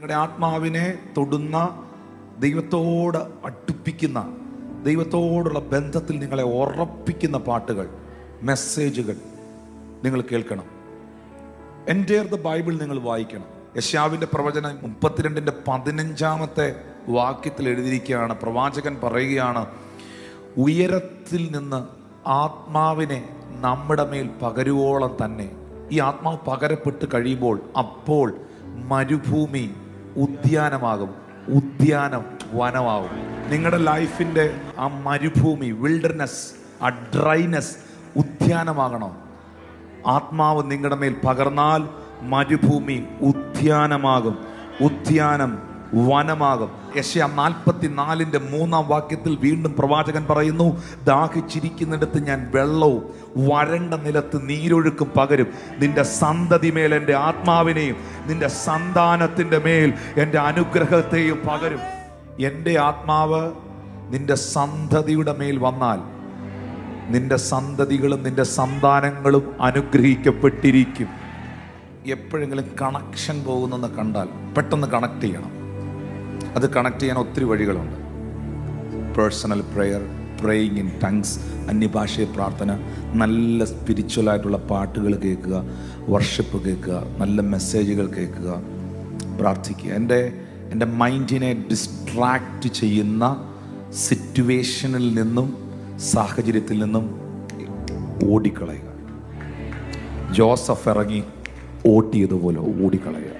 നിങ്ങളുടെ ആത്മാവിനെ തൊടുന്ന, ദൈവത്തോട് അടുപ്പിക്കുന്ന, ദൈവത്തോടുള്ള ബന്ധത്തിൽ നിങ്ങളെ ഉറപ്പിക്കുന്ന പാട്ടുകൾ, മെസ്സേജുകൾ നിങ്ങൾ കേൾക്കണം. എൻ്റെയർ ദ ബൈബിൾ നിങ്ങൾ വായിക്കണം. യെശയ്യാവിൻ്റെ പ്രവചനം 32:15 വാക്യത്തിൽ എഴുതിയിരിക്കുകയാണ്. പ്രവാചകൻ പറയുകയാണ്, ഉയരത്തിൽ നിന്ന് ആത്മാവിനെ നമ്മുടെ മേൽ പകരുവോളം തന്നെ ഈ ആത്മാവ് പകരപ്പെട്ട് കഴിയുമ്പോൾ അപ്പോൾ മരുഭൂമി ഉദ്യാനമാകും, ഉദ്യാനം വനമാകും. നിങ്ങളുടെ ലൈഫിൻ്റെ ആ മരുഭൂമി, വിൽഡർനെസ്, ആ ഡ്രൈനെസ് ഉദ്യാനമാകണം. ആത്മാവ് നിങ്ങളുടെ മേൽ പകർന്നാൽ മരുഭൂമി ഉദ്യാനമാകും, ഉദ്യാനം വനമാകും. യെശയ്യാ 44:3 വാക്യത്തിൽ വീണ്ടും പ്രവാചകൻ പറയുന്നു, ദാഹിച്ചിരിക്കുന്നിടത്ത് ഞാൻ വെള്ളവും വരണ്ട നിലത്ത് നീരൊഴുക്കും പകരും. നിന്റെ സന്തതി മേൽ എൻ്റെ ആത്മാവിനെയും നിന്റെ സന്താനത്തിൻ്റെ മേൽ എൻ്റെ അനുഗ്രഹത്തെയും പകരും. എൻ്റെ ആത്മാവ് നിന്റെ സന്തതിയുടെ മേൽ വന്നാൽ നിന്റെ സന്തതികളും നിന്റെ സന്താനങ്ങളും അനുഗ്രഹിക്കപ്പെട്ടിരിക്കും. എപ്പോഴെങ്കിലും കണക്ഷൻ പോകുന്നെന്ന് കണ്ടാൽ പെട്ടെന്ന് കണക്ട് ചെയ്യണം. അത് കണക്ട് ചെയ്യാൻ ഒത്തിരി വഴികളുണ്ട്. Personal prayer, praying in tongues, അന്യഭാഷയെ പ്രാർത്ഥന, നല്ല സ്പിരിച്വലായിട്ടുള്ള പാട്ടുകൾ കേൾക്കുക, വർഷിപ്പ് കേൾക്കുക, നല്ല മെസ്സേജുകൾ കേൾക്കുക, പ്രാർത്ഥിക്കുക. എൻ്റെ മൈൻഡിനെ ഡിസ്ട്രാക്റ്റ് ചെയ്യുന്ന സിറ്റുവേഷനിൽ നിന്നും സാഹചര്യത്തിൽ നിന്നും ഓടിക്കളയുക. ജോസഫ് ഇറങ്ങി ഓട്ടിയതുപോലെ ഓടിക്കളയുക.